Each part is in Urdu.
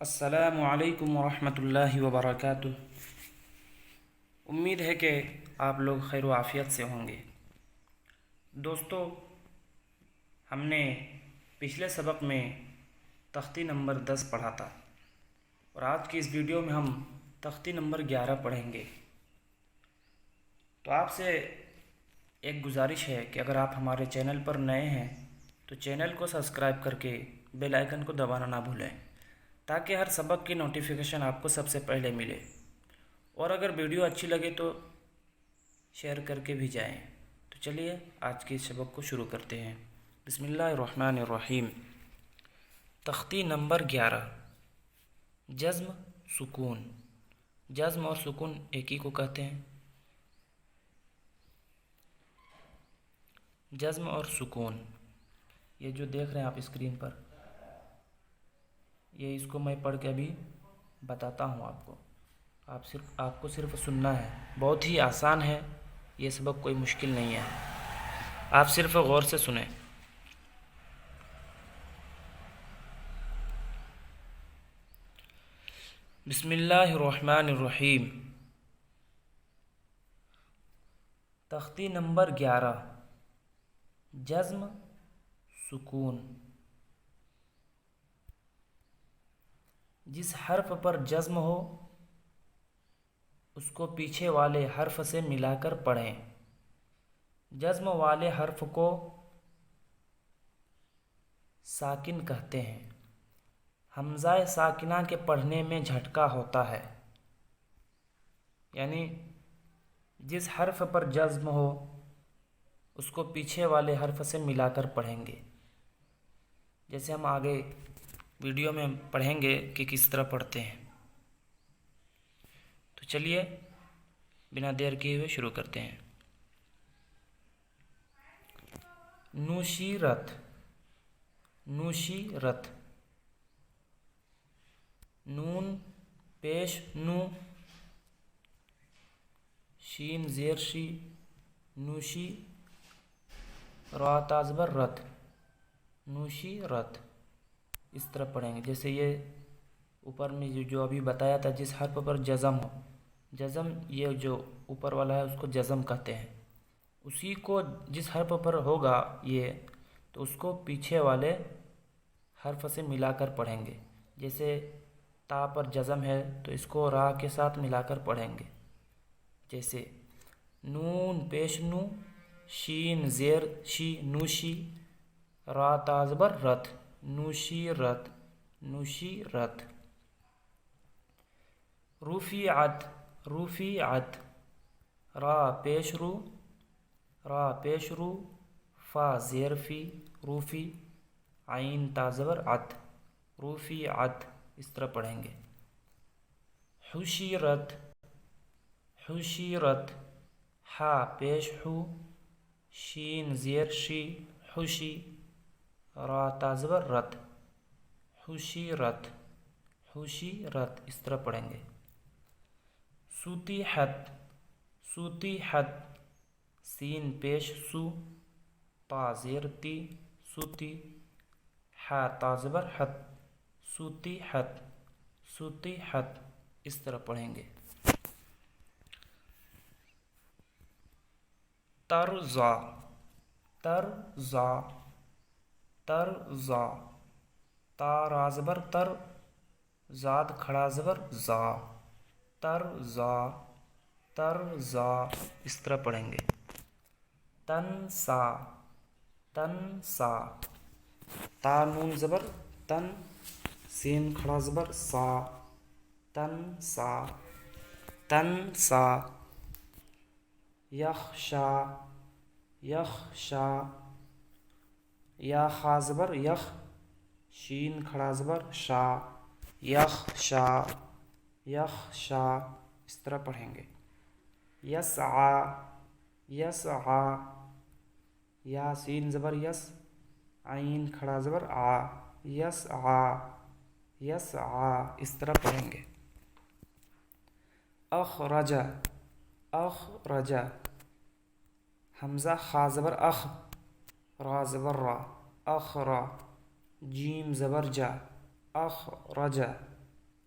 السلام علیکم ورحمۃ اللہ وبرکاتہ۔ امید ہے کہ آپ لوگ خیر و عافیت سے ہوں گے۔ دوستو، ہم نے پچھلے سبق میں تختی نمبر 10 پڑھا تھا اور آج کی اس ویڈیو میں ہم تختی نمبر 11 پڑھیں گے۔ تو آپ سے ایک گزارش ہے کہ اگر آپ ہمارے چینل پر نئے ہیں تو چینل کو سبسکرائب کر کے بیل آئیکن کو دبانا نہ بھولیں تاکہ ہر سبق کی نوٹیفیکیشن آپ کو سب سے پہلے ملے، اور اگر ویڈیو اچھی لگے تو شیئر کر کے بھی جائیں۔ تو چلیے آج کے سبق کو شروع کرتے ہیں۔ بسم اللہ الرحمن الرحیم۔ تختی نمبر 11، جزم سکون۔ جزم اور سکون ایک ہی کو کہتے ہیں۔ جزم اور سکون، یہ جو دیکھ رہے ہیں آپ اسکرین پر، یہ اس کو میں پڑھ کے ابھی بتاتا ہوں آپ کو۔ آپ کو صرف سننا ہے، بہت ہی آسان ہے یہ سبق، کوئی مشکل نہیں ہے، آپ صرف غور سے سنیں۔ بسم اللہ الرحمن الرحیم۔ تختی نمبر 11، جزم سکون۔ جس حرف پر جزم ہو اس کو پیچھے والے حرف سے ملا کر پڑھیں۔ جزم والے حرف کو ساکن کہتے ہیں۔ حمزہ ساکنہ کے پڑھنے میں جھٹکا ہوتا ہے، یعنی جس حرف پر جزم ہو اس کو پیچھے والے حرف سے ملا کر پڑھیں گے۔ جیسے ہم آگے ویڈیو میں پڑھیں گے کہ کس طرح پڑھتے ہیں۔ تو چلیے بنا دیر کیے ہوئے شروع کرتے ہیں۔ نوشیرت، نوشیرت، نون پیش نو، شین زیر شی، نوشی، را تازبر رت، نوشی رت، اس طرح پڑھیں گے۔ جیسے یہ اوپر میں جو ابھی بتایا تھا، جس حرف پر جزم ہو، جزم یہ جو اوپر والا ہے اس کو جزم کہتے ہیں۔ اسی کو جس حرف پر ہوگا یہ، تو اس کو پیچھے والے حرف سے ملا کر پڑھیں گے۔ جیسے تا پر جزم ہے تو اس کو را کے ساتھ ملا کر پڑھیں گے۔ جیسے نون پیش نو، شین زیر شی، نوشی، را تازبر رت، نوشی رت، نوشی رت۔ رفیعت، رفیعت، را پیش رو، را پیش رو، فا زیر فی، روفی، عین تازبر عت، رفیعت، اس طرح پڑھیں گے۔ حشیرت، حشیرت، حا پیش حو، شین زیر شی، حشی، را تازبر رت، حشیرت، حشیرت، اس طرح پڑھیں گے۔ سطیحت، سطیحت، سین پیش سو، تا زیر تی، سوتی، حا تازبر حت، سطیحت، سطیحت، اس طرح پڑھیں گے۔ ترضا، ترضا، ترضا، تا رازبر تر، زاد کھڑا زبر زا، ترضا، ترضا، اس طرح پڑھیں گے۔ تنسا، تنسا، تا نون زبر تن، سین کھڑا زبر سا، تنسا، تنسا۔ یخشا، یخشا، یا خا زبر یخ، شین کھڑا زبر شا، یخشا، یخشا، اس طرح پڑھیں گے۔ یسعا، یسعا، یا سین زبر یس، عین کھڑا زبر آ، یسعا، یسعا، اس طرح پڑھیں گے۔ اخرج، اخرج، حمزہ خا زبر اخ، را زبر را، اخرا، جیم زبر جا، اخرج،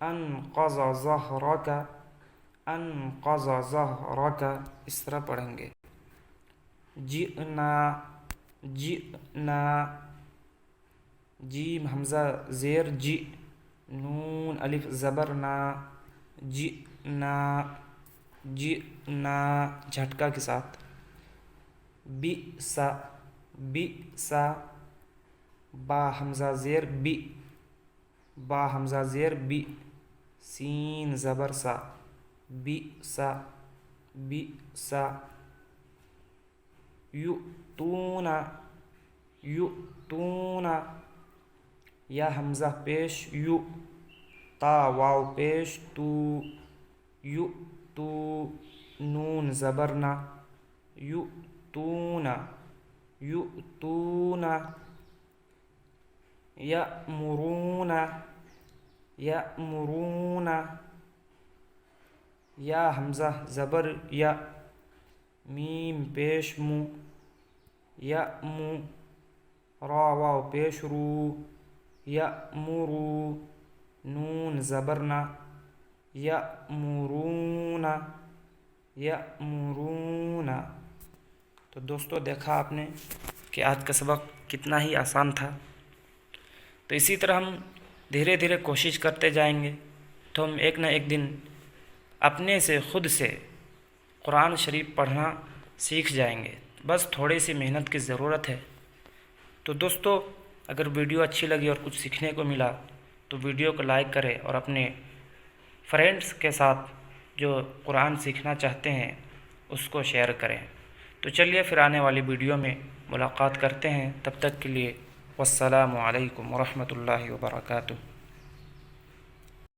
انقض ظہرک، انقض ظہرک، اس طرح پڑھیں گے۔ جئنا، جئنا، جیم حمزہ زیر جی، نون الف زبر نا، جئنا، جئنا جھٹکا کے ساتھ۔ بئس، بئس، با حمزہ زیر بی، با حمزہ زیر بی، سین زبر سا، بئس، بئس۔ یؤتون، یؤتون، یا حمزہ پیش یو، تا واو پیش تو، یؤتو، نون زبر نا، یؤتون، یؤتون۔ یأمرون، یأمرون، یا حمزہ زبر یا، میم پیش مو، یأمو، را واو پیش رو، یأمرو، نون زبر نا، یأمرون، یأمرون۔ تو دوستو دیکھا آپ نے کہ آج کا سبق کتنا ہی آسان تھا۔ تو اسی طرح ہم دھیرے دھیرے کوشش کرتے جائیں گے تو ہم ایک نہ ایک دن اپنے سے خود سے قرآن شریف پڑھنا سیکھ جائیں گے، بس تھوڑی سی محنت کی ضرورت ہے۔ تو دوستو اگر ویڈیو اچھی لگی اور کچھ سیکھنے کو ملا تو ویڈیو کو لائک کریں اور اپنے فرینڈس کے ساتھ جو قرآن سیکھنا چاہتے ہیں اس کو شیئر کریں۔ تو چلیے پھر آنے والی ویڈیو میں ملاقات کرتے ہیں، تب تک کے لیے والسلام علیکم ورحمۃ اللہ وبرکاتہ۔